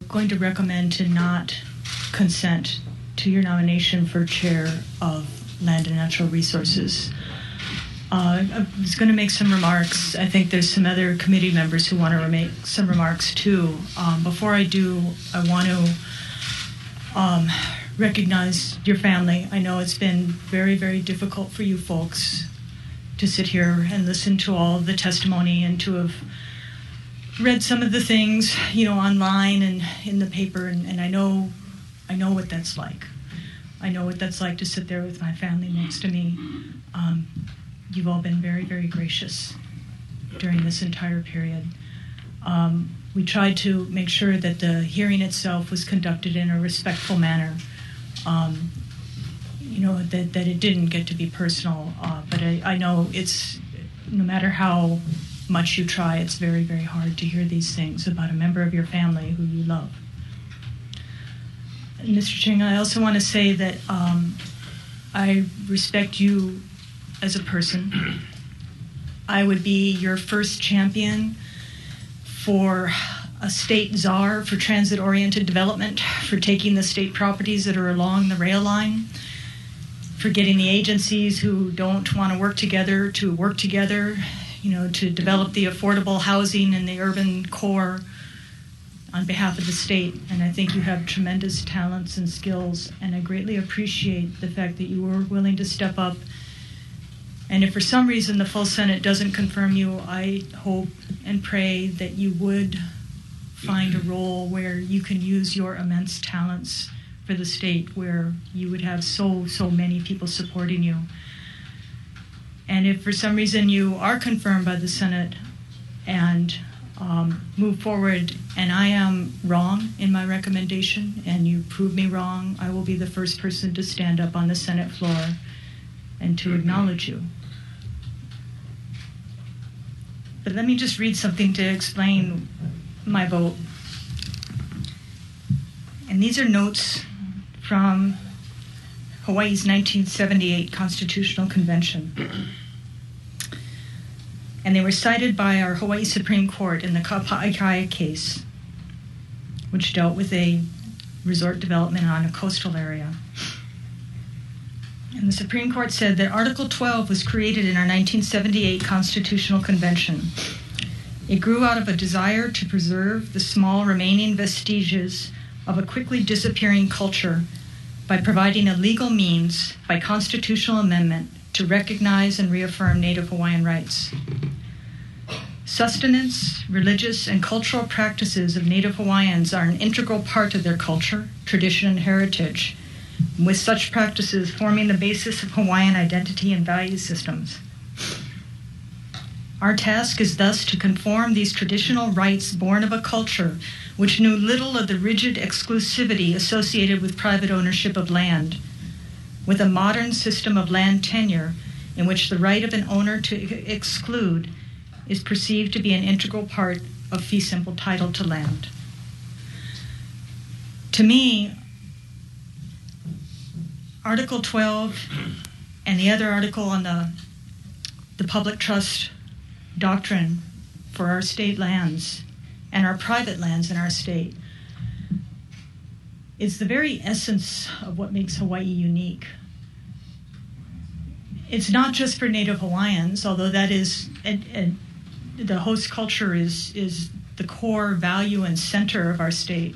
going to recommend to not consent to your nomination for chair of Land and Natural Resources. I was going to make some remarks. I think there's some other committee members who want to make some remarks too. Before I do, I want to recognize your family. I know it's been very, very difficult for you folks to sit here and listen to all of the testimony and to have read some of the things, online and in the paper, and I know what that's like. I know what that's like to sit there with my family next to me. You've all been very, very gracious during this entire period. We tried to make sure that the hearing itself was conducted in a respectful manner. That it didn't get to be personal, but I know it's, no matter how much you try, it's very, very hard to hear these things about a member of your family who you love. And Mr. Ching, I also want to say that I respect you as a person. I would be your first champion for a state czar for transit-oriented development, for taking the state properties that are along the rail line, for getting the agencies who don't want to work together, to develop the affordable housing in the urban core on behalf of the state. And I think you have tremendous talents and skills, and I greatly appreciate the fact that you were willing to step up. And if for some reason the full Senate doesn't confirm you, I hope and pray that you would find a role where you can use your immense talents for the state, where you would have so many people supporting you. And if for some reason you are confirmed by the Senate and move forward, and I am wrong in my recommendation, and you prove me wrong, I will be the first person to stand up on the Senate floor and to acknowledge you. But let me just read something to explain my vote. And these are notes from Hawaii's 1978 Constitutional Convention. And they were cited by our Hawaii Supreme Court in the Kapa'aikai case, which dealt with a resort development on a coastal area. And the Supreme Court said that Article 12 was created in our 1978 Constitutional Convention. It grew out of a desire to preserve the small remaining vestiges of a quickly disappearing culture by providing a legal means by constitutional amendment to recognize and reaffirm Native Hawaiian rights. Sustenance, religious, and cultural practices of Native Hawaiians are an integral part of their culture, tradition, and heritage, with such practices forming the basis of Hawaiian identity and value systems. Our task is thus to conform these traditional rights born of a culture which knew little of the rigid exclusivity associated with private ownership of land, with a modern system of land tenure in which the right of an owner to exclude is perceived to be an integral part of fee simple title to land. To me, Article 12 and the other article on the public trust doctrine for our state lands and our private lands in our state is the very essence of what makes Hawaii unique. It's not just for Native Hawaiians, although that is, the host culture is the core value and center of our state,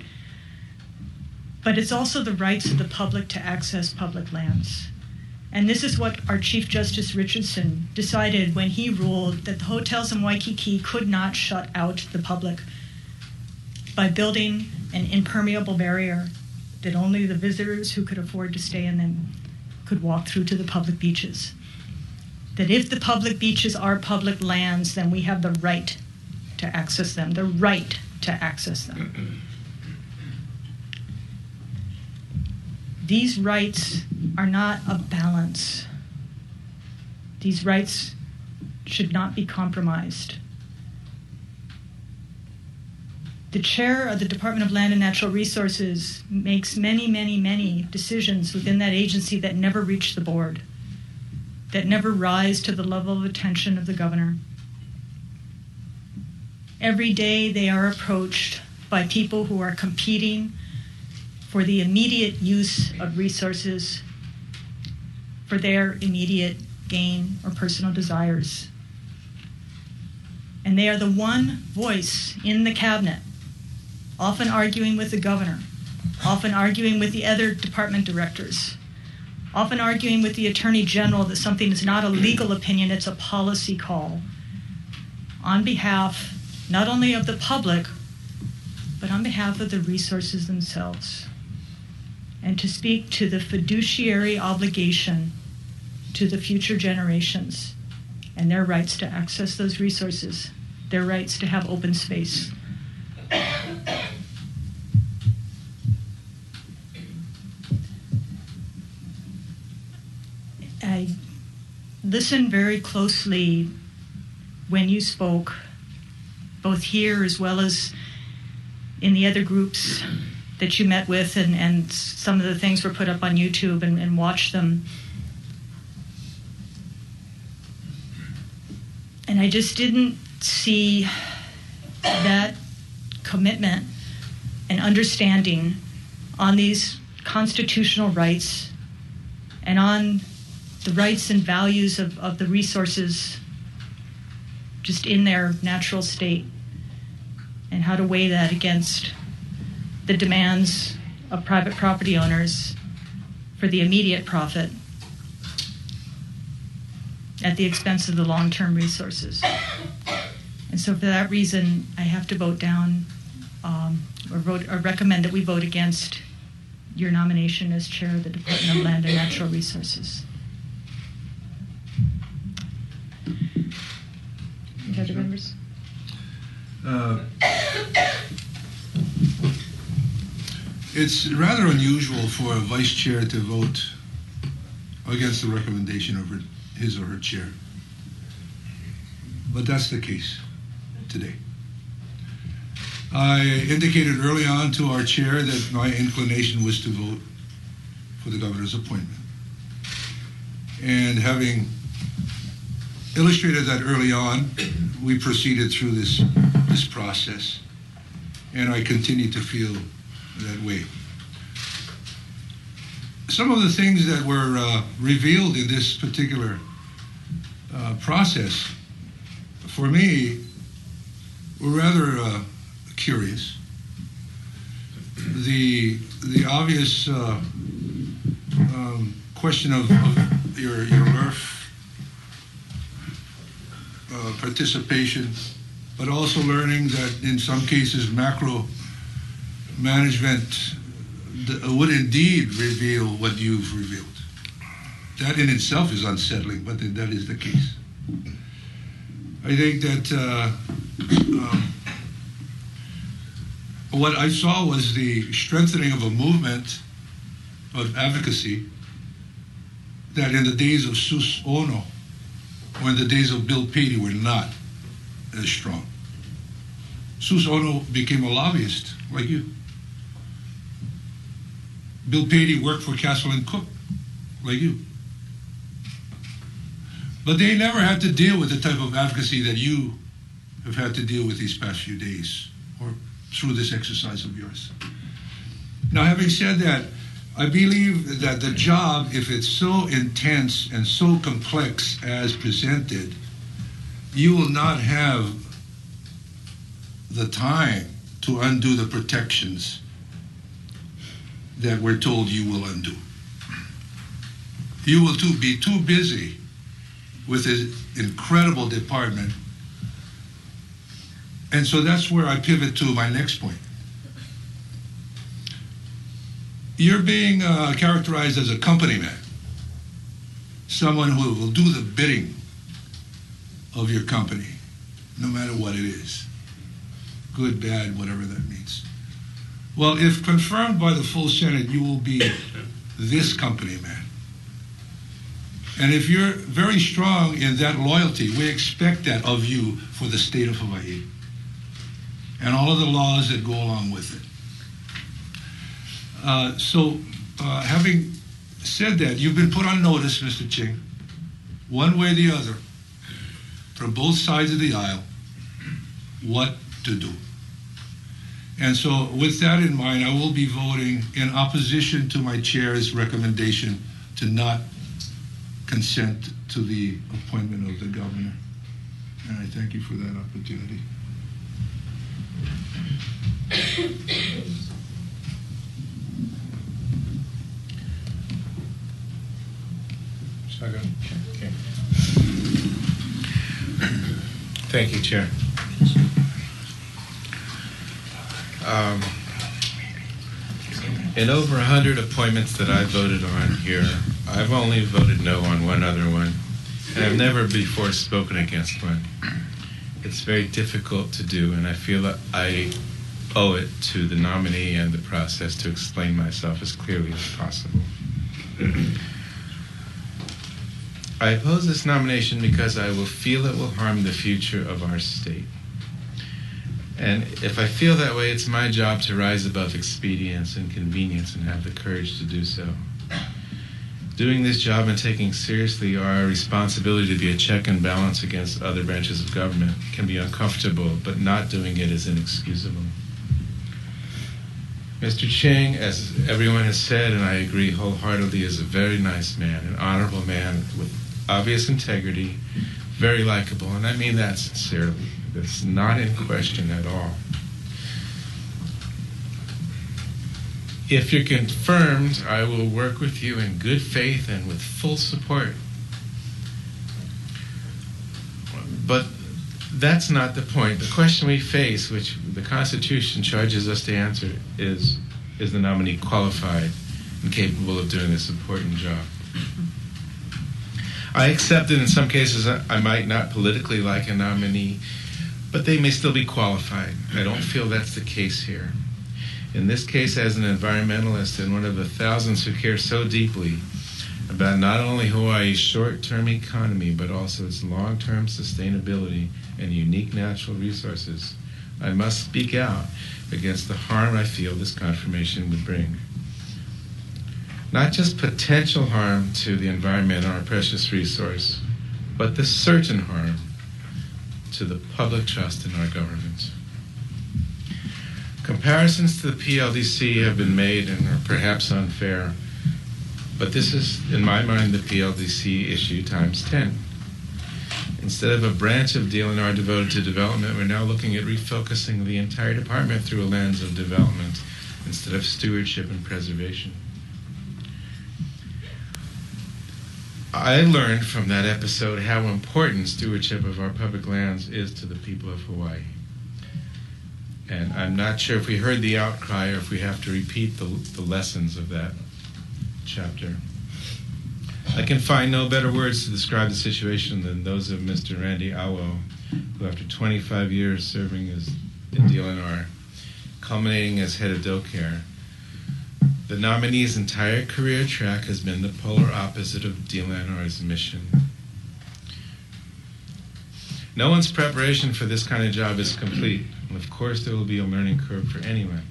but it's also the rights of the public to access public lands. And this is what our Chief Justice Richardson decided when he ruled that the hotels in Waikiki could not shut out the public by building an impermeable barrier that only the visitors who could afford to stay in them could walk through to the public beaches. That if the public beaches are public lands, then we have the right to access them, the right to access them. These rights are not a balance. These rights should not be compromised. The chair of the Department of Land and Natural Resources makes many decisions within that agency that never reach the board, that never rise to the level of attention of the governor. Every day they are approached by people who are competing for the immediate use of resources for their immediate gain or personal desires. And they are the one voice in the cabinet, often arguing with the governor, often arguing with the other department directors, often arguing with the attorney general that something is not a legal opinion, it's a policy call, on behalf not only of the public, but on behalf of the resources themselves, and to speak to the fiduciary obligation to the future generations and their rights to access those resources, their rights to have open space. I listened very closely when you spoke, both here as well as in the other groups that you met with, and some of the things were put up on YouTube and watched them. And I just didn't see that commitment and understanding on these constitutional rights and on the rights and values of the resources just in their natural state, and how to weigh that against the demands of private property owners for the immediate profit at the expense of the long-term resources. And so for that reason, I have to vote down or recommend that we vote against your nomination as chair of the Department of Land and Natural Resources. Any other members? It's rather unusual for a vice chair to vote against the recommendation of his or her chair. But that's the case today. I indicated early on to our chair that my inclination was to vote for the governor's appointment. And having illustrated that early on, we proceeded through this process. And I continue to feel that way. Some of the things that were revealed in this particular process, for me, were rather curious. The obvious question of your LURF participation, but also learning that in some cases macro management would indeed reveal what you've revealed. That in itself is unsettling, but that is the case. I think that what I saw was the strengthening of a movement of advocacy that in the days of Sus Ono, or in the days of Bill Patey, were not as strong. Sus Ono became a lobbyist like you. Bill Patey worked for Castle Cooke like you. But they never had to deal with the type of advocacy that you have had to deal with these past few days, or through this exercise of yours. Now, having said that, I believe that the job, if it's so intense and so complex as presented, you will not have the time to undo the protections that we're told you will undo. You will be too busy with this incredible department. And so that's where I pivot to my next point. You're being characterized as a company man, someone who will do the bidding of your company, no matter what it is, good, bad, whatever that means. Well, if confirmed by the full Senate, you will be this company man. And if you're very strong in that loyalty, we expect that of you for the state of Hawaii and all of the laws that go along with it. Having said that, you've been put on notice, Mr. Ching, one way or the other, from both sides of the aisle, what to do. And so with that in mind, I will be voting in opposition to my chair's recommendation to not consent to the appointment of the governor. And I thank you for that opportunity. Second. Okay. Thank you, Chair. In over 100 appointments that I voted on here, I've only voted no on one other one, and I've never before spoken against one. It's very difficult to do, and I feel that I owe it to the nominee and the process to explain myself as clearly as possible. I oppose this nomination because I will feel it will harm the future of our state. And if I feel that way, it's my job to rise above expedience and convenience and have the courage to do so. Doing this job and taking seriously our responsibility to be a check and balance against other branches of government can be uncomfortable, but not doing it is inexcusable. Mr. Ching, as everyone has said, and I agree wholeheartedly, is a very nice man, an honorable man with obvious integrity, very likable, and I mean that sincerely. That's not in question at all. If you're confirmed, I will work with you in good faith and with full support. But that's not the point. The question we face, which the Constitution charges us to answer, is the nominee qualified and capable of doing this important job? I accept that in some cases I might not politically like a nominee, but they may still be qualified. I don't feel that's the case here. In this case, as an environmentalist and one of the thousands who care so deeply about not only Hawaii's short-term economy, but also its long-term sustainability and unique natural resources, I must speak out against the harm I feel this confirmation would bring. Not just potential harm to the environment, our precious resource, but the certain harm to the public trust in our government. Comparisons to the PLDC have been made and are perhaps unfair, but this is, in my mind, the PLDC issue times 10. Instead of a branch of DLNR devoted to development, we're now looking at refocusing the entire department through a lens of development instead of stewardship and preservation. I learned from that episode how important stewardship of our public lands is to the people of Hawaii. And I'm not sure if we heard the outcry or if we have to repeat the lessons of that chapter. I can find no better words to describe the situation than those of Mr. Randy Awo, who after 25 years serving in DLNR, culminating as head of DoCare, the nominee's entire career track has been the polar opposite of DLNR's mission. No one's preparation for this kind of job is complete, and of course there will be a learning curve for anyone.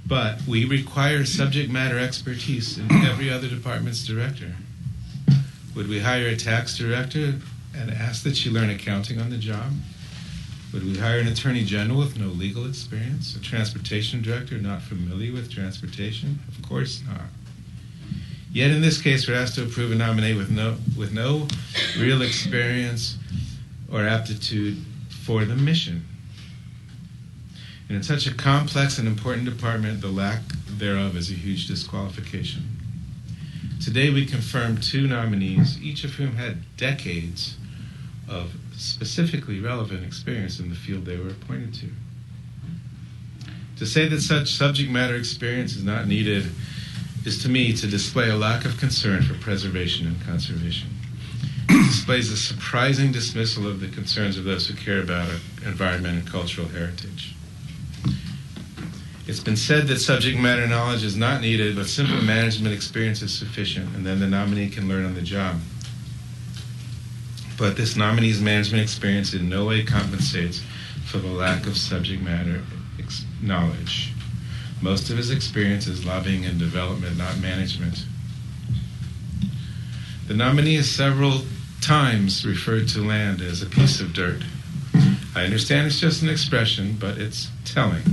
But we require subject matter expertise in every other department's director. Would we hire a tax director and ask that she learn accounting on the job? Would we hire an attorney general with no legal experience? A transportation director not familiar with transportation? Of course not. Yet in this case, we're asked to approve a nominee with no real experience or aptitude for the mission. And in such a complex and important department, the lack thereof is a huge disqualification. Today we confirmed 2 nominees, each of whom had decades of specifically relevant experience in the field they were appointed to. To say that such subject matter experience is not needed is, to me, to display a lack of concern for preservation and conservation. It displays a surprising dismissal of the concerns of those who care about environment and cultural heritage. It's been said that subject matter knowledge is not needed, but simple management experience is sufficient, and then the nominee can learn on the job. But this nominee's management experience in no way compensates for the lack of subject matter knowledge. Most of his experience is lobbying and development, not management. The nominee has several times referred to land as a piece of dirt. I understand it's just an expression, but it's telling.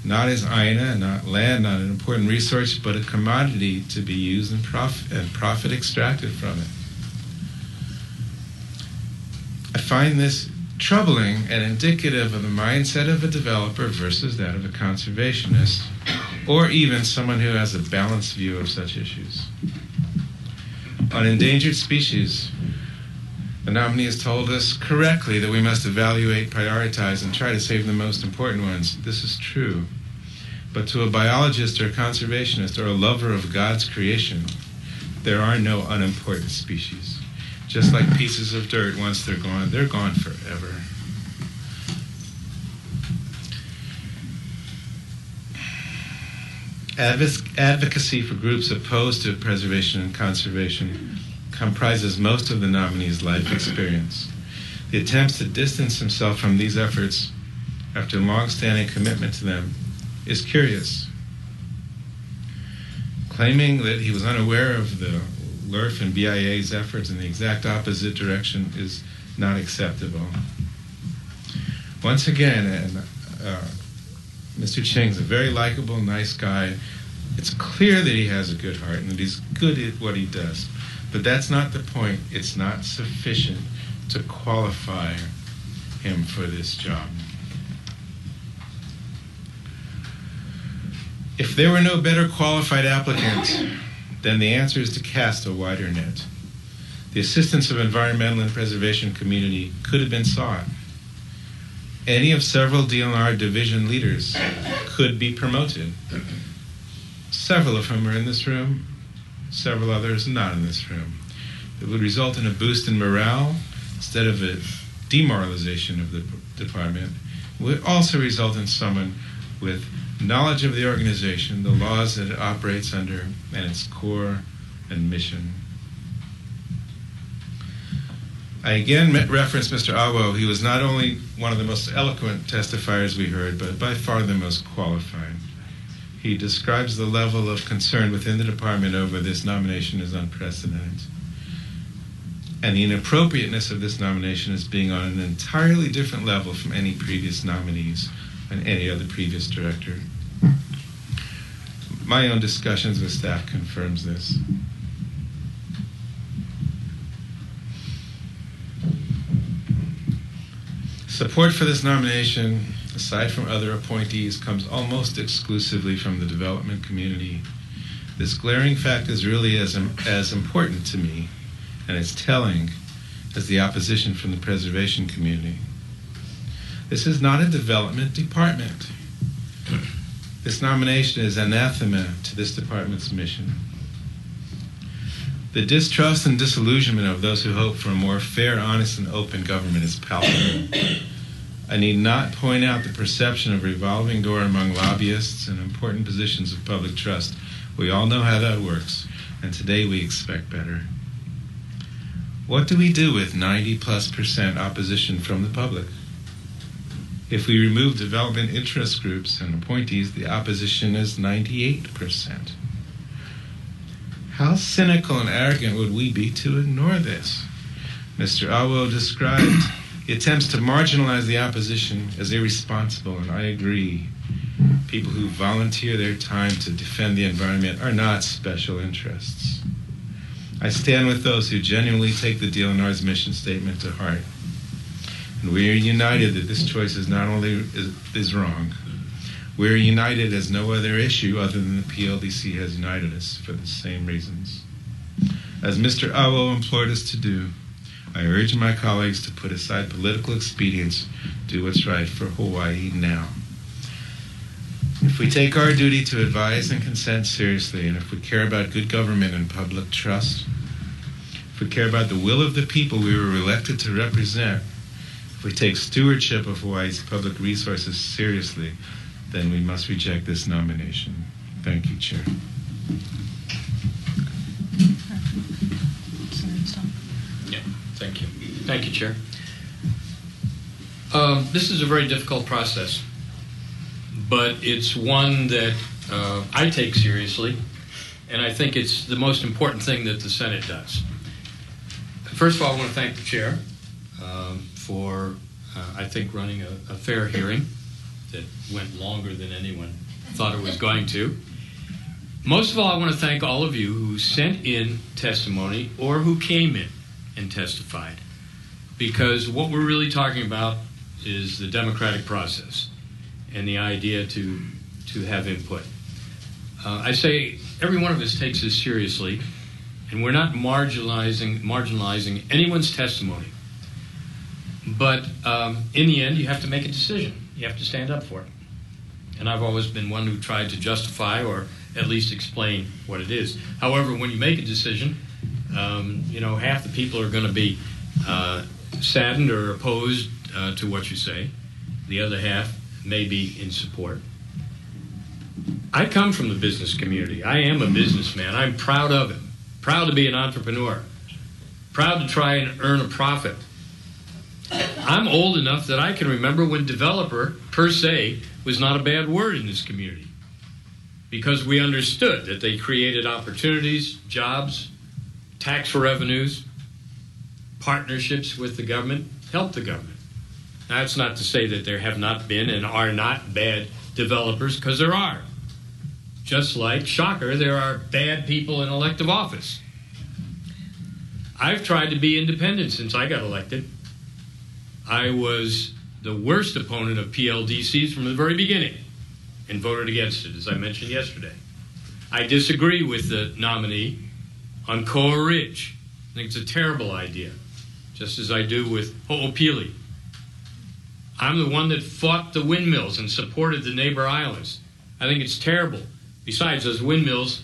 not as aina, not land, not an important resource, but a commodity to be used and profit extracted from it. I find this troubling and indicative of the mindset of a developer versus that of a conservationist, or even someone who has a balanced view of such issues. On endangered species, the nominee has told us correctly that we must evaluate, prioritize, and try to save the most important ones. This is true. But to a biologist or a conservationist or a lover of God's creation, there are no unimportant species. Just like pieces of dirt, once they're gone forever. Advocacy for groups opposed to preservation and conservation comprises most of the nominee's life experience. The attempts to distance himself from these efforts after long-standing commitment to them is curious. Claiming that he was unaware of the LURF and BIA's efforts in the exact opposite direction is not acceptable. Once again, Mr. Ching's a very likable, nice guy. It's clear that he has a good heart and that he's good at what he does. But that's not the point. It's not sufficient to qualify him for this job. If there were no better qualified applicant, then the answer is to cast a wider net. The assistance of environmental and preservation community could have been sought. Any of several DLNR division leaders could be promoted. Several of whom are in this room, several others not in this room. It would result in a boost in morale instead of a demoralization of the department. It would also result in someone with knowledge of the organization, the laws that it operates under, and its core and mission. I again reference Mr. Awo. He was not only one of the most eloquent testifiers we heard, but by far the most qualified. He describes the level of concern within the department over this nomination as unprecedented. And the inappropriateness of this nomination as being on an entirely different level from any previous nominees and any other previous director. My own discussions with staff confirms this. Support for this nomination, aside from other appointees, comes almost exclusively from the development community. This glaring fact is really as important to me, and as telling as the opposition from the preservation community. This is not a development department. This nomination is anathema to this department's mission. The distrust and disillusionment of those who hope for a more fair, honest, and open government is palpable. I need not point out the perception of revolving door among lobbyists and important positions of public trust. We all know how that works, and today we expect better. What do we do with 90+% opposition from the public? If we remove development interest groups and appointees, the opposition is 98%. How cynical and arrogant would we be to ignore this? Mr. Awo described the attempts to marginalize the opposition as irresponsible, and I agree. People who volunteer their time to defend the environment are not special interests. I stand with those who genuinely take the DLNR's mission statement to heart. And we are united that this choice is not only is wrong, we are united as no other issue other than the PLDC has united us for the same reasons. As Mr. Awo implored us to do, I urge my colleagues to put aside political expedience, do what's right for Hawaii now. If we take our duty to advise and consent seriously, and if we care about good government and public trust, if we care about the will of the people we were elected to represent, if we take stewardship of Hawaii's public resources seriously, then we must reject this nomination. Thank you, Chair. Yeah, thank you. Thank you, Chair. This is a very difficult process, but it's one that I take seriously, and I think it's the most important thing that the Senate does. First of all, I want to thank the Chair for, I think, running a fair hearing that went longer than anyone thought it was going to. Most of all, I want to thank all of you who sent in testimony or who came in and testified, because what we're really talking about is the democratic process and the idea to have input. I say every one of us takes this seriously, and we're not marginalizing anyone's testimony. But in the end, you have to make a decision. You have to stand up for it. And I've always been one who tried to justify or at least explain what it is. However, when you make a decision, half the people are going to be saddened or opposed to what you say. The other half may be in support. I come from the business community. I am a businessman. I'm proud of it. Proud to be an entrepreneur. Proud to try and earn a profit. I'm old enough that I can remember when developer, per se, was not a bad word in this community, because we understood that they created opportunities, jobs, tax revenues, partnerships with the government, helped the government. Now, that's not to say that there have not been and are not bad developers, because there are. Just like, shocker, there are bad people in elective office. I've tried to be independent since I got elected. I was the worst opponent of PLDCs from the very beginning and voted against it, as I mentioned yesterday. I disagree with the nominee on Koa Ridge. I think it's a terrible idea, just as I do with Ho'opili. I'm the one that fought the windmills and supported the neighbor islands. I think it's terrible. Besides, those windmills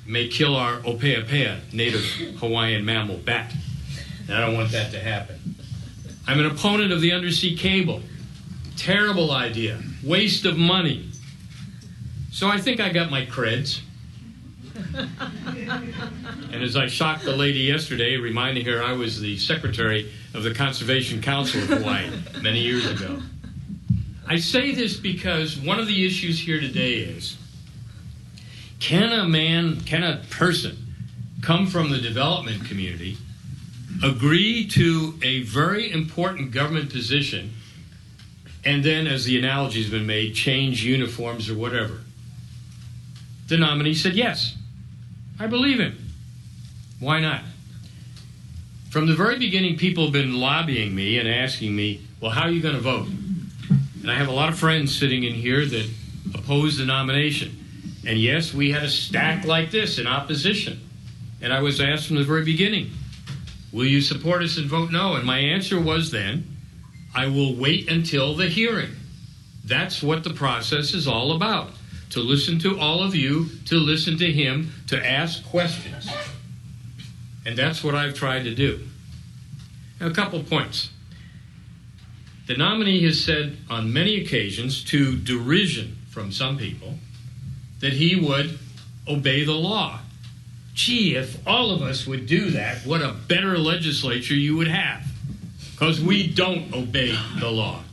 may kill our opeapea, native Hawaiian mammal bat. And I don't want that to happen. I'm an opponent of the undersea cable. Terrible idea. Waste of money. So I think I got my creds. And as I shocked the lady yesterday, reminding her I was the secretary of the Conservation Council of Hawaii many years ago. I say this because one of the issues here today is, can a person come from the development community, agree to a very important government position, and then, as the analogy has been made, change uniforms or whatever? The nominee said, yes, I believe him. Why not? From the very beginning, people have been lobbying me and asking me, well, how are you going to vote? And I have a lot of friends sitting in here that oppose the nomination. And yes, we had a stack like this in opposition. And I was asked from the very beginning, will you support us and vote no? And my answer was then, I will wait until the hearing. That's what the process is all about. To listen to all of you, to listen to him, to ask questions. And that's what I've tried to do. Now, a couple points. The nominee has said on many occasions, to derision from some people, that he would obey the law. Gee, if all of us would do that, what a better legislature you would have. Because we don't obey the law.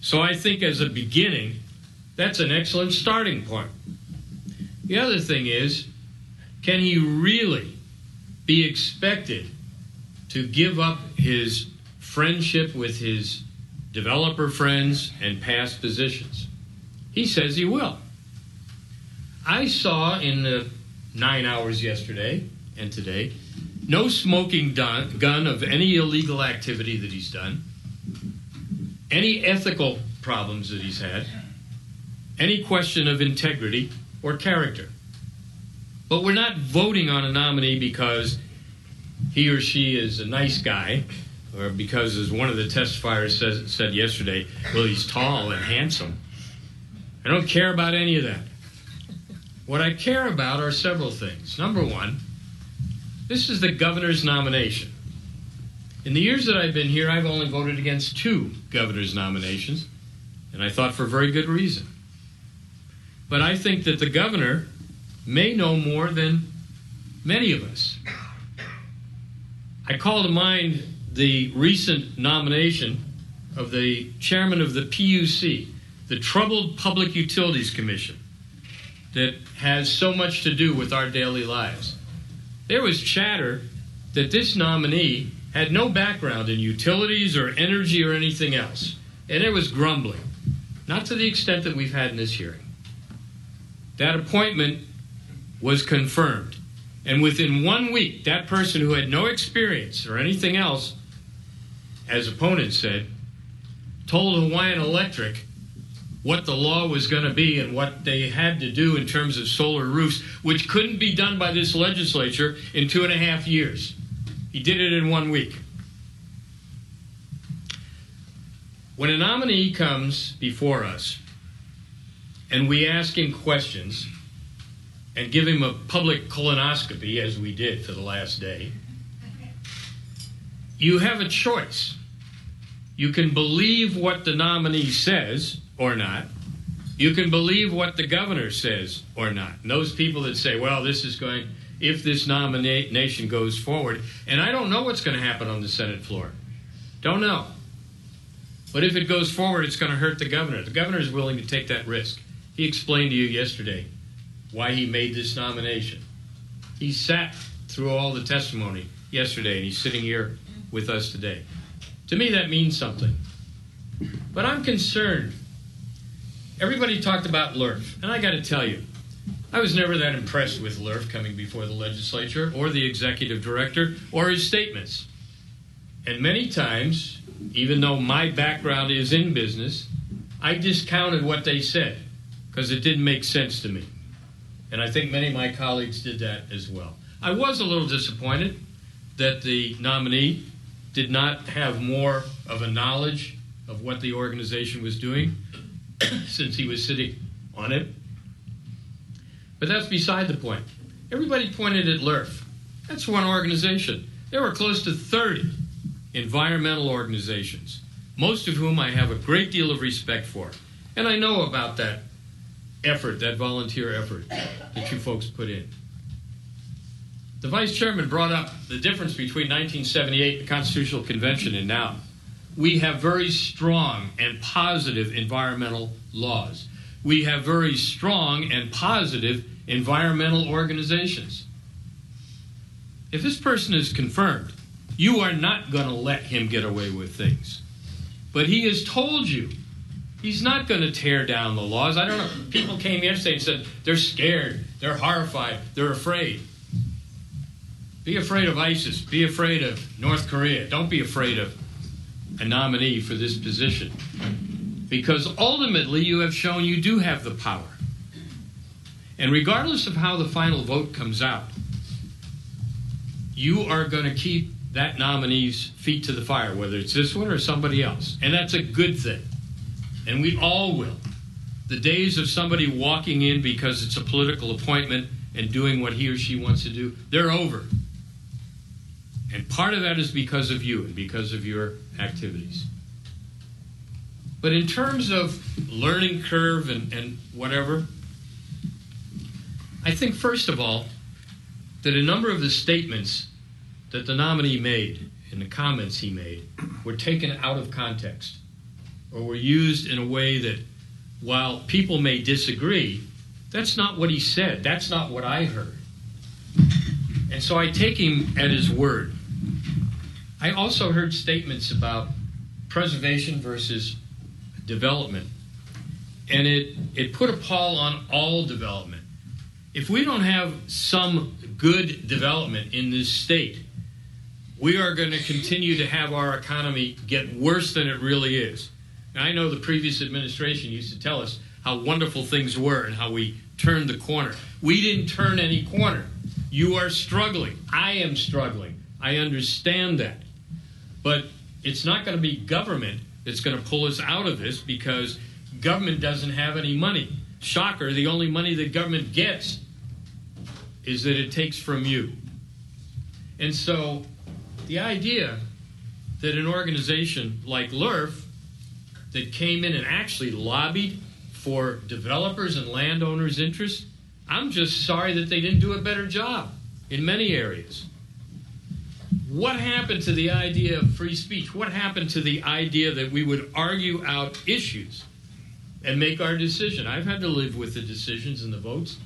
So I think as a beginning, that's an excellent starting point. The other thing is, can he really be expected to give up his friendship with his developer friends and past positions? He says he will. I saw in the 9 hours yesterday and today no smoking gun of any illegal activity that he's done, any ethical problems that he's had, any question of integrity or character. But we're not voting on a nominee because he or she is a nice guy, or because, as one of the testifiers said yesterday, well, he's tall and handsome. I don't care about any of that. What I care about are several things. Number one, this is the governor's nomination. In the years that I've been here, I've only voted against 2 governor's nominations, and I thought for very good reason. But I think that the governor may know more than many of us. I call to mind the recent nomination of the chairman of the PUC, the Troubled Public Utilities Commission, that has so much to do with our daily lives. There was chatter that this nominee had no background in utilities or energy or anything else, and there was grumbling. not to the extent that we've had in this hearing. That appointment was confirmed. And within 1 week, that person who had no experience or anything else, as opponents said, told Hawaiian Electric what the law was going to be and what they had to do in terms of solar roofs, which couldn't be done by this legislature in 2.5 years. He did it in 1 week. When a nominee comes before us and we ask him questions and give him a public colonoscopy, as we did for the last day, you have a choice. You can believe what the nominee says or not. You can believe what the governor says or not. And those people that say, well, this is going, if this nomination goes forward, and I don't know what's going to happen on the Senate floor. Don't know. But if it goes forward, it's going to hurt the governor. The governor is willing to take that risk. He explained to you yesterday why he made this nomination. He sat through all the testimony yesterday, and he's sitting here with us today. To me, that means something. But I'm concerned. Everybody talked about LURF, and I got to tell you, I was never that impressed with LURF coming before the legislature or the executive director or his statements. And many times, even though my background is in business, I discounted what they said because it didn't make sense to me. And I think many of my colleagues did that as well. I was a little disappointed that the nominee did not have more of a knowledge of what the organization was doing since he was sitting on it. But that's beside the point. Everybody pointed at LURF. That's one organization. There were close to 30 environmental organizations, most of whom I have a great deal of respect for. And I know about that effort, that volunteer effort that you folks put in. The vice chairman brought up the difference between 1978, the Constitutional Convention, and now. We have very strong and positive environmental laws. We have very strong and positive environmental organizations. If this person is confirmed, you are not going to let him get away with things. But he has told you he's not going to tear down the laws. I don't know. People came yesterday and said they're scared, they're horrified, they're afraid. Be afraid of ISIS. Be afraid of North Korea. Don't be afraid of a nominee for this position. Because ultimately you have shown you do have the power. And regardless of how the final vote comes out, you are going to keep that nominee's feet to the fire, whether it's this one or somebody else. And that's a good thing. And we all will. The days of somebody walking in because it's a political appointment and doing what he or she wants to do, they're over. And part of that is because of you and because of your activities. But in terms of learning curve and whatever, I think, first of all, that a number of the statements that the nominee made and the comments he made were taken out of context or were used in a way that, while people may disagree, that's not what he said. That's not what I heard. And so I take him at his word. I also heard statements about preservation versus development. And it put a pall on all development. If we don't have some good development in this state, we are going to continue to have our economy get worse than it really is. Now, I know the previous administration used to tell us how wonderful things were and how we turned the corner. We didn't turn any corner. You are struggling. I am struggling. I understand that. But it's not going to be government that's going to pull us out of this because government doesn't have any money. Shocker, the only money that government gets is that it takes from you. And so the idea that an organization like LURF that came in and actually lobbied for developers and landowners' interests, I'm just sorry that they didn't do a better job in many areas. What happened to the idea of free speech? What happened to the idea that we would argue out issues and make our decision? I've had to live with the decisions and the votes.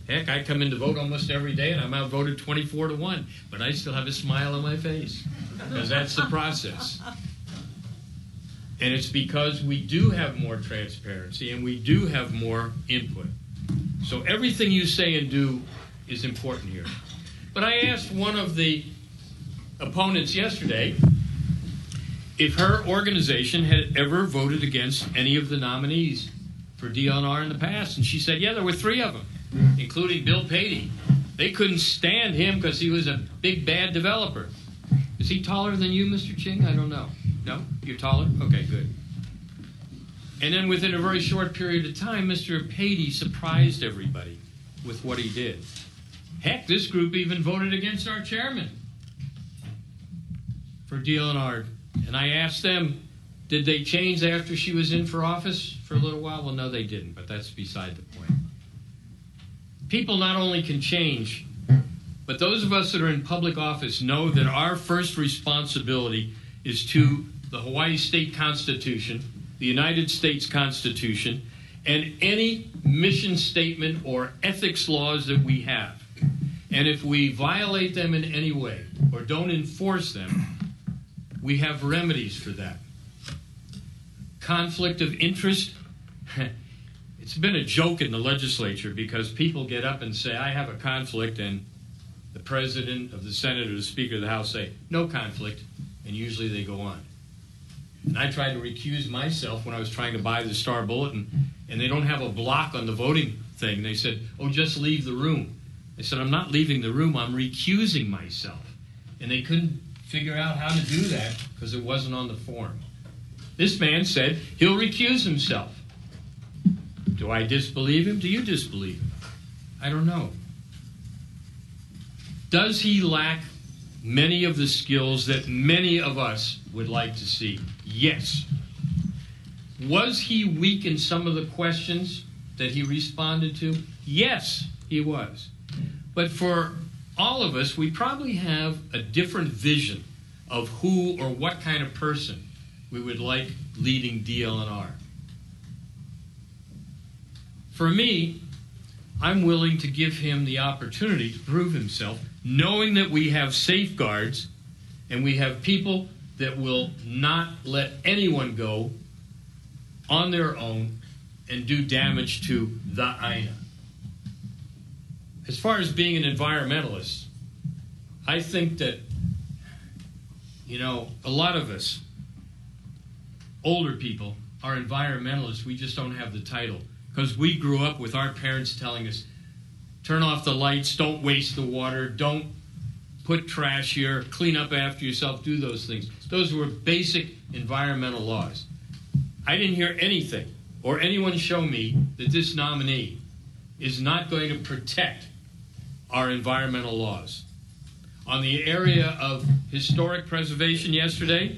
Heck, I come in to vote almost every day, and I'm outvoted 24-1, but I still have a smile on my face because that's the process. And it's because we do have more transparency and we do have more input. So everything you say and do is important here. But I asked one of the opponents yesterday if her organization had ever voted against any of the nominees for DLNR in the past. And she said, yeah, there were 3 of them, including Bill Patey. They couldn't stand him because he was a big, bad developer. Is he taller than you, Mr. Ching? I don't know. No? You're taller? Okay, good. And then within a very short period of time, Mr. Patey surprised everybody with what he did. Heck, this group even voted against our chairman for DLNR. And I asked them, did they change after she was in for office for a little while? Well, no, they didn't, but that's beside the point. People not only can change, but those of us that are in public office know that our first responsibility is to the Hawaii State Constitution, the United States Constitution, and any mission statement or ethics laws that we have. And if we violate them in any way or don't enforce them, we have remedies for that. Conflict of interest, it's been a joke in the legislature because people get up and say, I have a conflict, and the president of the Senate or the Speaker of the House say, no conflict, and usually they go on. And I tried to recuse myself when I was trying to buy the Star Bulletin, and they don't have a block on the voting thing. They said, oh, just leave the room. I said, I'm not leaving the room, I'm recusing myself. And they couldn't figure out how to do that because it wasn't on the form. This man said he'll recuse himself. Do I disbelieve him? Do you disbelieve him? I don't know. Does he lack many of the skills that many of us would like to see? Yes. Was he weak in some of the questions that he responded to? Yes, he was. But for all of us, we probably have a different vision of who or what kind of person we would like leading DLNR. For me, I'm willing to give him the opportunity to prove himself, knowing that we have safeguards and we have people that will not let anyone go on their own and do damage to the Aina. As far as being an environmentalist, I think that, a lot of us, older people, are environmentalists. We just don't have the title because we grew up with our parents telling us, turn off the lights, don't waste the water, don't put trash here, clean up after yourself, do those things. Those were basic environmental laws. I didn't hear anything or anyone show me that this nominee is not going to protect our environmental laws. On the area of historic preservation yesterday,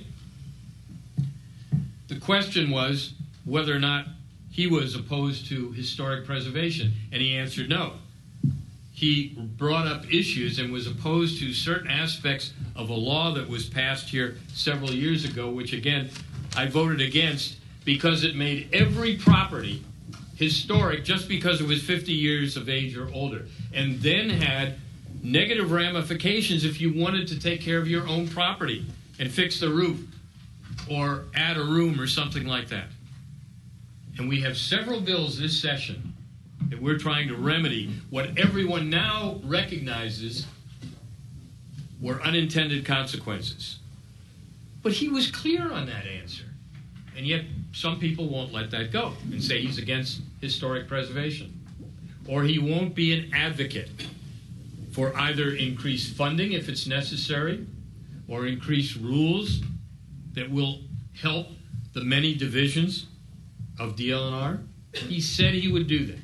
the question was whether or not he was opposed to historic preservation, and he answered no. He brought up issues and was opposed to certain aspects of a law that was passed here several years ago, which again, I voted against because it made every property historic just because it was 50 years of age or older, and then had negative ramifications if you wanted to take care of your own property and fix the roof or add a room or something like that. And we have several bills this session that we're trying to remedy what everyone now recognizes were unintended consequences. But he was clear on that answer. And yet some people won't let that go and say he's against historic preservation. Or he won't be an advocate for either increased funding if it's necessary or increased rules that will help the many divisions of DLNR. He said he would do that.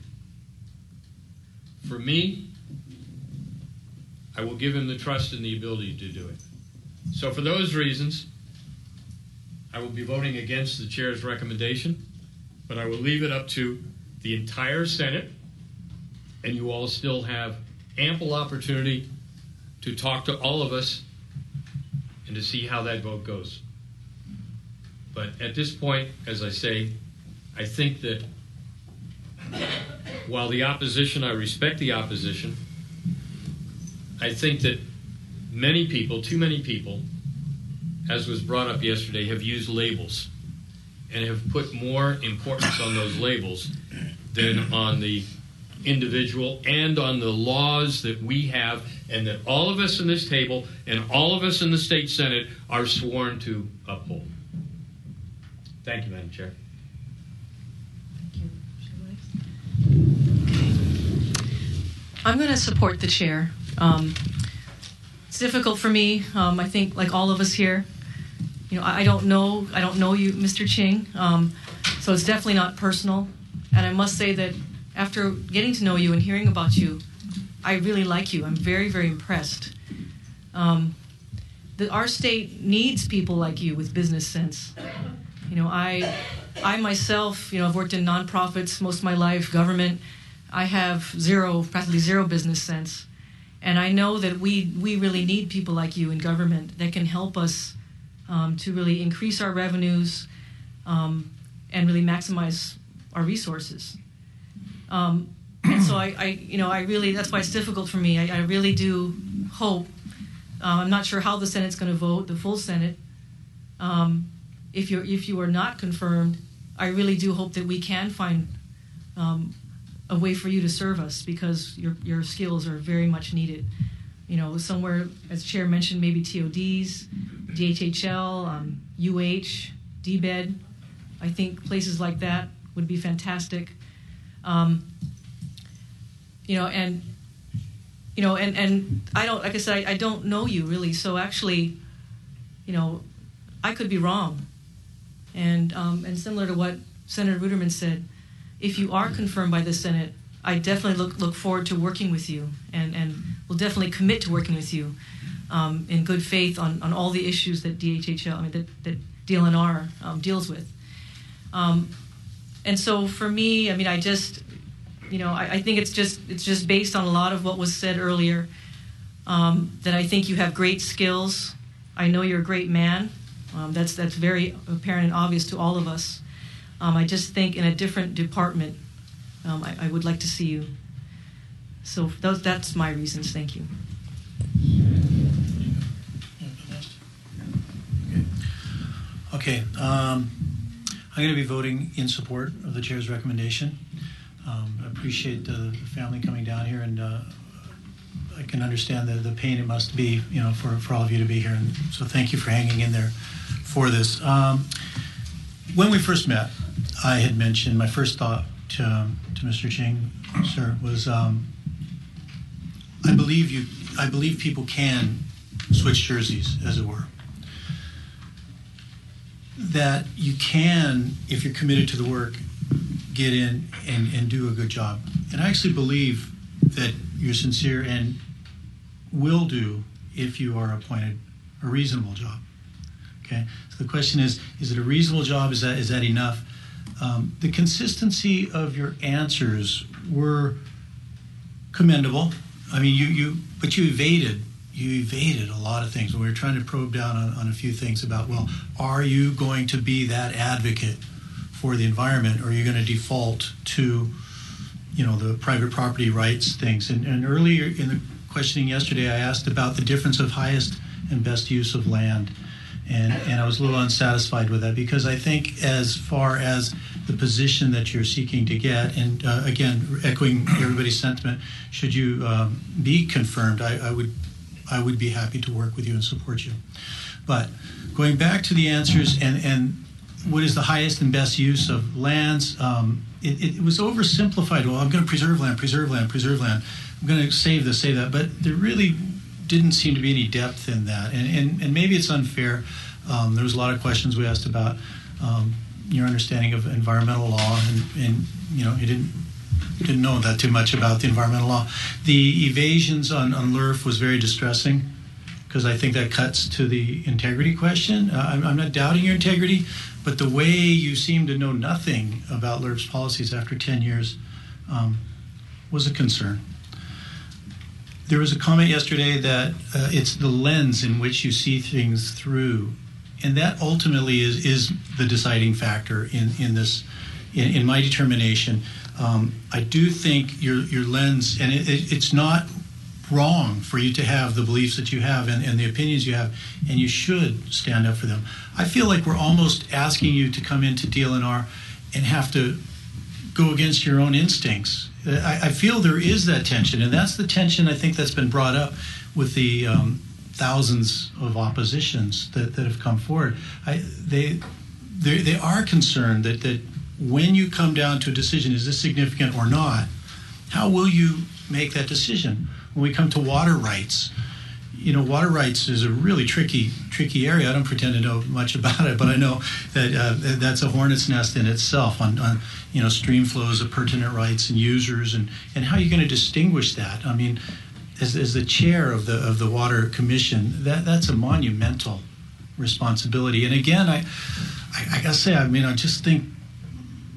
For me, I will give him the trust and the ability to do it. So for those reasons, I will be voting against the chair's recommendation, but I will leave it up to the entire Senate, and you all still have ample opportunity to talk to all of us and to see how that vote goes. But at this point, as I say, I think that while the opposition, I respect the opposition, I think that many people, too many people, as was brought up yesterday, have used labels. and have put more importance on those labels than on the individual and on the laws that we have and that all of us in this table and all of us in the state Senate are sworn to uphold. Thank you, Madam Chair. I'm going to support the chair. It's difficult for me. I think, like all of us here, I don't know you, Mr. Ching, so it's definitely not personal. And I must say that after getting to know you and hearing about you, I really like you. I'm very, very impressed. Our state needs people like you with business sense. I myself, I've worked in nonprofits most of my life, government. I have practically zero business sense. And I know that we really need people like you in government that can help us to really increase our revenues and really maximize our resources. And so I really, that's why it's difficult for me. I really do hope, I'm not sure how the Senate's going to vote, the full Senate. If you are not confirmed, I really do hope that we can find a way for you to serve us, because your skills are very much needed. Somewhere, as Chair mentioned, maybe TODs, DHHL, UH, DBED. I think places like that would be fantastic. And I don't, like I said, I don't know you really, so actually, I could be wrong. And similar to what Senator Ruderman said, if you are confirmed by the Senate, I definitely look forward to working with you, and will definitely commit to working with you in good faith on all the issues that that DLNR deals with. And so for me, I just, I think it's just based on a lot of what was said earlier, that I think you have great skills. I know you're a great man. That's very apparent and obvious to all of us. I just think in a different department, I would like to see you. So that's my reasons. Thank you. Okay. I'm going to be voting in support of the chair's recommendation. I appreciate the family coming down here, and I can understand the pain it must be, for all of you to be here. And so thank you for hanging in there for this. When we first met, I had mentioned my first thought to Mr. Ching, sir, was I believe people can switch jerseys, as it were. That you can, if you're committed to the work, get in and do a good job. And I actually believe that you're sincere and will do, if you are appointed, a reasonable job. Okay. So the question is it a reasonable job? Is that enough? The consistency of your answers were commendable. I mean, but you evaded a lot of things. When we were trying to probe down on a few things about, well, are you going to be that advocate for the environment, or are you going to default to, the private property rights things? And earlier in the questioning yesterday, I asked about the difference of highest and best use of land. And I was a little unsatisfied with that, because I think as far as the position that you're seeking to get, and again, echoing everybody's sentiment, should you be confirmed, I would be happy to work with you and support you. But going back to the answers and what is the highest and best use of lands, it was oversimplified. Well, I'm going to preserve land. I'm going to save this, save that. But there really didn't seem to be any depth in that, and maybe it's unfair. There was a lot of questions we asked about your understanding of environmental law, and you didn't know that too much about the environmental law. The evasions on LURF was very distressing, because I think that cuts to the integrity question. I'm not doubting your integrity, but the way you seem to know nothing about LURF's policies after 10 years was a concern. There was a comment yesterday that it's the lens in which you see things through, and that ultimately is the deciding factor in this, in my determination. I do think your lens, and it's not wrong for you to have the beliefs that you have and the opinions you have, and you should stand up for them. I feel like we're almost asking you to come into DLNR and have to go against your own instincts. I feel there is that tension, and that's the tension I think that's been brought up with the thousands of oppositions that have come forward. They are concerned that when you come down to a decision, is this significant or not, how will you make that decision? When we come to water rights, water rights is a really tricky area. I don't pretend to know much about it, but I know that that's a hornet's nest in itself on stream flows of pertinent rights and users and how you're going to distinguish that. I mean, as the chair of the Water Commission, that's a monumental responsibility. And again, I gotta say, I just think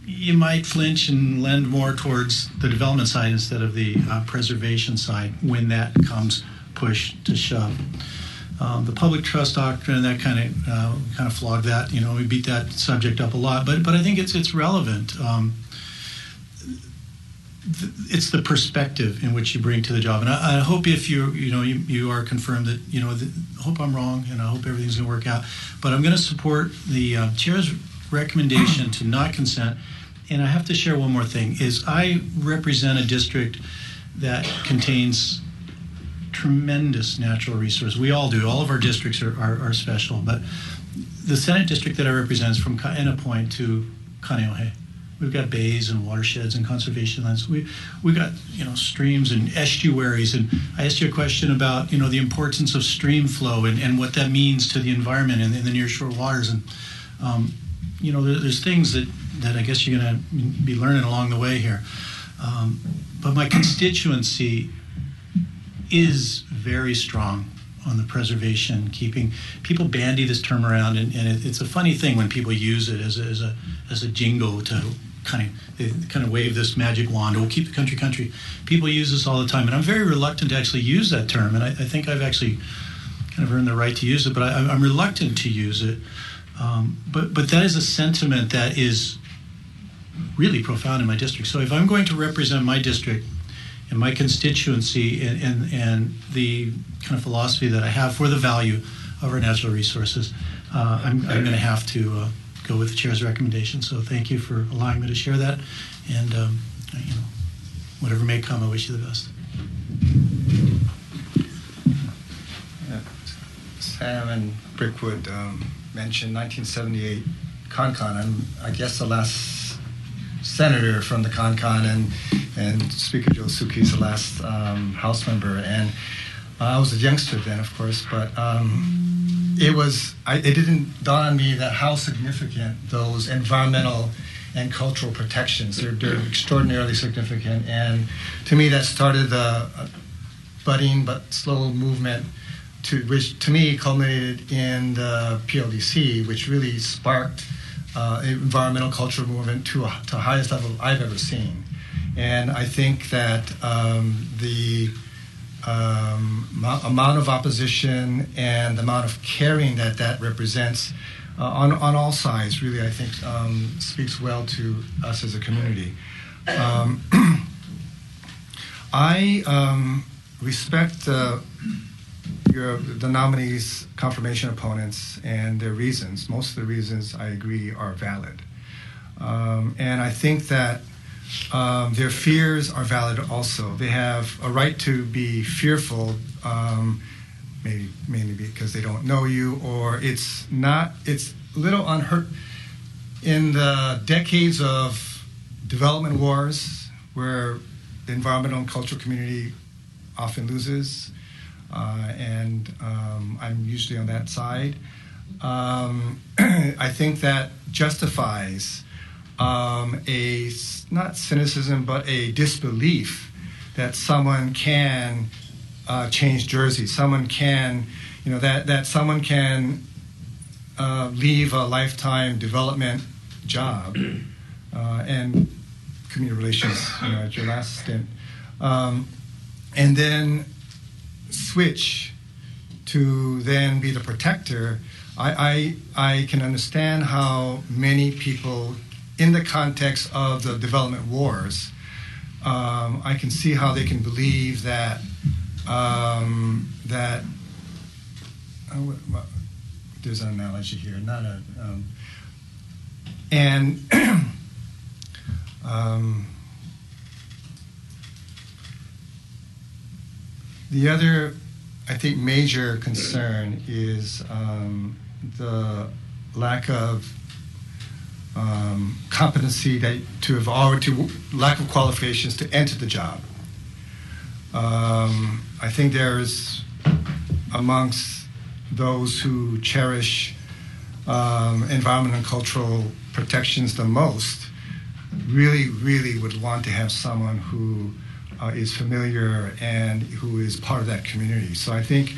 you might flinch and lend more towards the development side instead of the preservation side when that comes push to shove. The public trust doctrine, that kind of flogged that. We beat that subject up a lot, but I think it's relevant. It's the perspective in which you bring to the job, and I hope if you are confirmed that I hope I'm wrong, and I hope everything's going to work out. But I'm going to support the chair's recommendation to not consent. And I have to share one more thing: is I represent a district that contains tremendous natural resources. We all do. All of our districts are special, but the Senate district that I represent is from Kaena Point to Kaneohe. We've got bays and watersheds and conservation lands. We got streams and estuaries. And I asked you a question about the importance of stream flow and what that means to the environment and the nearshore waters. And there's things that I guess you're going to be learning along the way here. But my constituency is very strong on the preservation, keeping. People bandy this term around, and it's a funny thing when people use it as a jingle to kind of wave this magic wand. We'll keep the country. People use this all the time, and I'm very reluctant to actually use that term. And I think I've actually kind of earned the right to use it, but I'm reluctant to use it. But that is a sentiment that is really profound in my district. So if I'm going to represent my district and my constituency and the kind of philosophy that I have for the value of our natural resources, I'm going to have to go with the chair's recommendation. So thank you for allowing me to share that, and whatever may come, I wish you the best. Sam and Brickwood mentioned 1978 CONCON. I'm, I guess, the last senator from the CONCON, and Speaker Josuke is the last House member. And I was a youngster then, of course, but it didn't dawn on me that how significant those environmental and cultural protections. They're extraordinarily significant, and to me that started the budding but slow movement which to me culminated in the PLDC, which really sparked environmental cultural movement to the highest level I've ever seen. And I think that the amount of opposition and the amount of caring that represents on all sides really, I think, speaks well to us as a community. I respect the nominees' confirmation opponents and their reasons. Most of the reasons, I agree, are valid. And I think that their fears are valid also. They have a right to be fearful, mainly because they don't know you, or it's a little unheard. In the decades of development wars, where the environmental and cultural community often loses, and I'm usually on that side, I think that justifies a, not cynicism, but a disbelief that someone can change Jersey. Someone can, that someone can leave a lifetime development job and community relations, at your last stint, and then switch to then be the protector. I can understand how many people, in the context of the development wars, I can see how they can believe that that well, there's an analogy here, not a and the other, I think, major concern is the lack of competency lack of qualifications to enter the job. I think there's amongst those who cherish environmental and cultural protections the most, really would want to have someone who is familiar and who is part of that community. So I think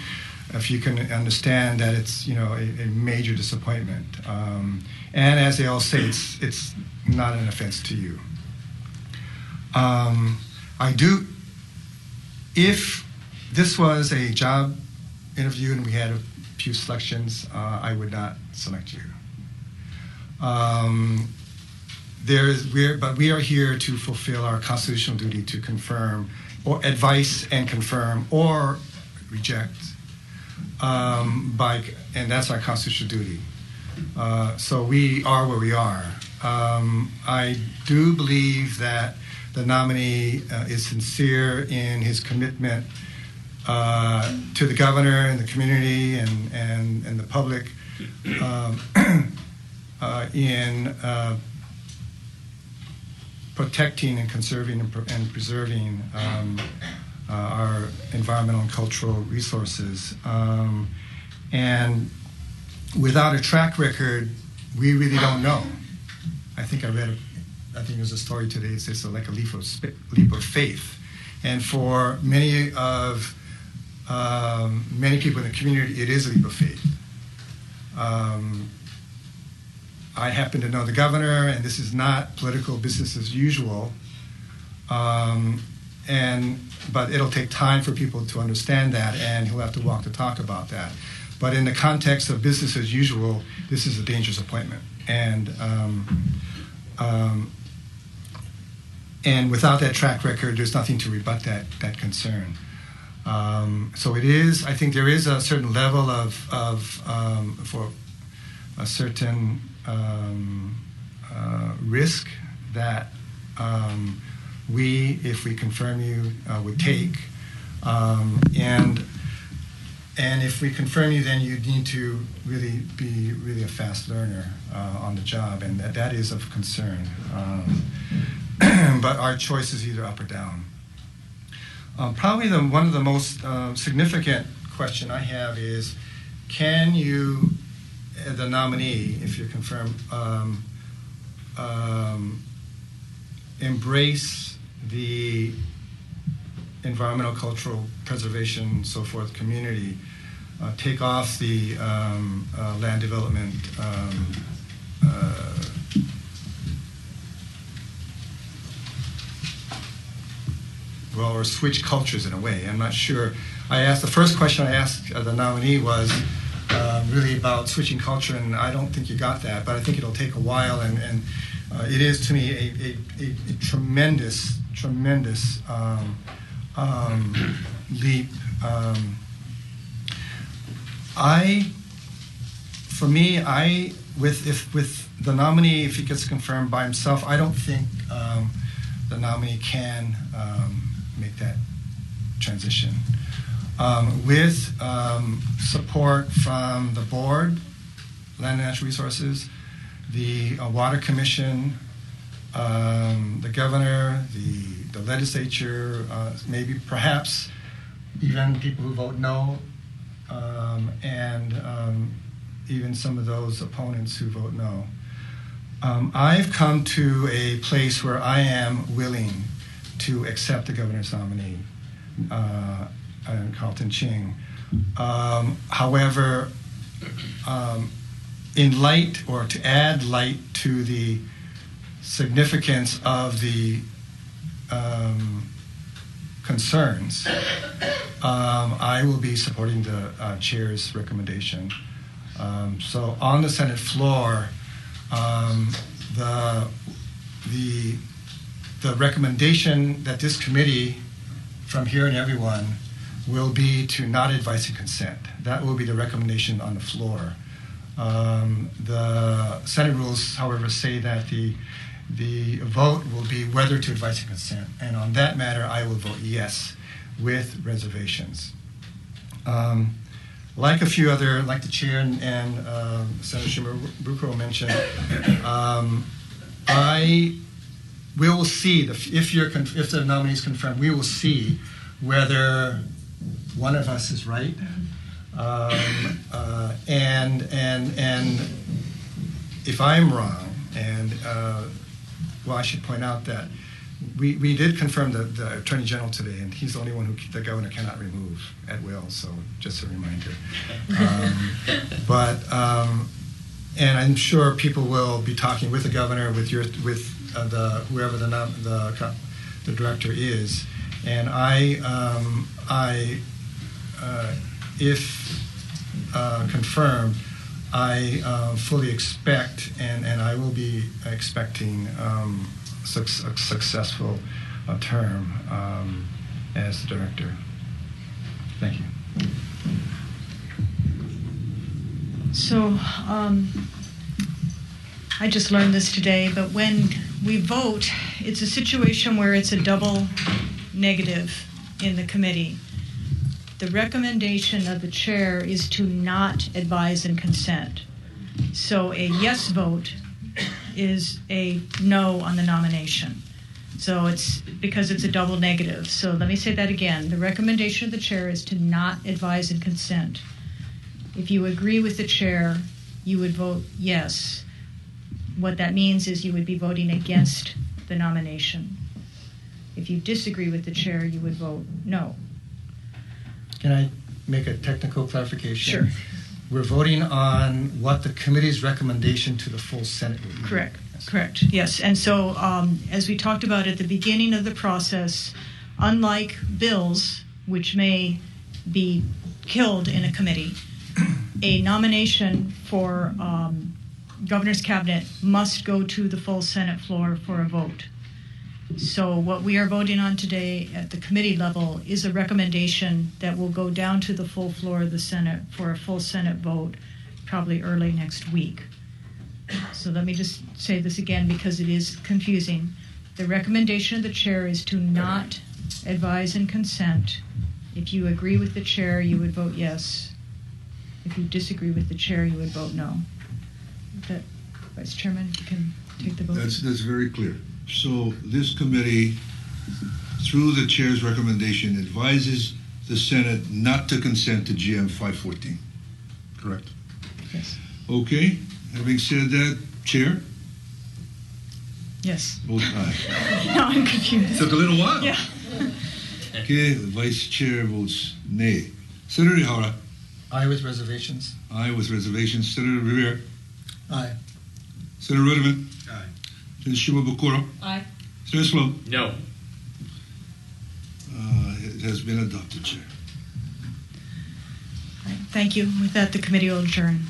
if you can understand that it's a major disappointment, and as they all say, it's not an offense to you. If this was a job interview and we had a few selections, I would not select you. But we are here to fulfill our constitutional duty to confirm, or advise and confirm, or reject. And that's our constitutional duty. So we are where we are. I do believe that the nominee is sincere in his commitment to the governor and the community and the public in protecting and conserving and preserving our environmental and cultural resources. And without a track record, we really don't know. I think there's a story today. It's like a leap of faith. And for many people in the community, it is a leap of faith. I happen to know the governor, and this is not political business as usual. But it'll take time for people to understand that, and he'll have to walk the talk about that. But in the context of business as usual, this is a dangerous appointment. And without that track record, there's nothing to rebut that concern. So it is. I think there is a certain level of for a certain risk that we, if we confirm you, would take. And if we confirm you, then you need to really be a fast learner on the job, and that is of concern. But our choice is either up or down. Probably one of the most significant question I have is, can you, the nominee, if you're confirmed, embrace the environmental, cultural preservation, so forth, community, take off the land development or switch cultures in a way. I'm not sure. The first question I asked the nominee was really about switching culture, and I don't think you got that, but I think it'll take a while, and it is to me a tremendous leap. With the nominee, if he gets confirmed by himself, I don't think the nominee can make that transition. With support from the board, Land and Natural Resources, the Water Commission, the governor, the legislature, maybe perhaps even people who vote no, and even some of those opponents who vote no. I've come to a place where I am willing to accept the governor's nominee, Carleton Ching. However, in light, or to add light to the significance of the concerns, I will be supporting the chair's recommendation. So on the Senate floor, the recommendation that this committee, from hearing everyone, will be to not advise and consent. That will be the recommendation on the floor. The Senate rules, however, say that the vote will be whether to advise and consent. And on that matter, I will vote yes with reservations. Like a few other, like the chair and Senator Shimabukuro mentioned, we will see, if the nominee is confirmed, we will see whether one of us is right. And if I'm wrong, and well, I should point out that we did confirm the Attorney General today, and he's the only one who the governor cannot remove at will. So just a reminder. And I'm sure people will be talking with the governor, with whoever the director is, and if confirmed, I fully expect, and I will be expecting a successful term as the director. Thank you. So I just learned this today, but when we vote, it's a situation where it's a double negative in the committee. The recommendation of the chair is to not advise and consent. So a yes vote is a no on the nomination. So it's because it's a double negative. So let me say that again. The recommendation of the chair is to not advise and consent. If you agree with the chair, you would vote yes. What that means is you would be voting against the nomination. If you disagree with the chair, you would vote no. Can I make a technical clarification? Sure. We're voting on what the committee's recommendation to the full Senate would be. Correct. Correct. Yes. And so, as we talked about at the beginning of the process, unlike bills, which may be killed in a committee, a nomination for governor's cabinet must go to the full Senate floor for a vote. So what we are voting on today at the committee level is a recommendation that will go down to the full floor of the Senate for a full Senate vote, probably early next week. So let me just say this again because it is confusing. The recommendation of the chair is to not advise and consent. If you agree with the chair, you would vote yes. If you disagree with the chair, you would vote no. That, Vice Chairman, if you can take the vote. That's very clear. So this committee, through the chair's recommendation, advises the Senate not to consent to GM 514. Correct? Yes. Okay. Having said that, Chair? Yes. Vote aye. No, I'm confused. Took a little while. Yeah. Okay, the Vice Chair votes nay. Senator Ihara? Aye with reservations. Aye with reservations. Senator Riviere? Aye. Senator Ruderman? Aye. Senator Shimabukuro? Aye. Senator Slom? No. It has been adopted, Chair. Thank you. With that, the committee will adjourn.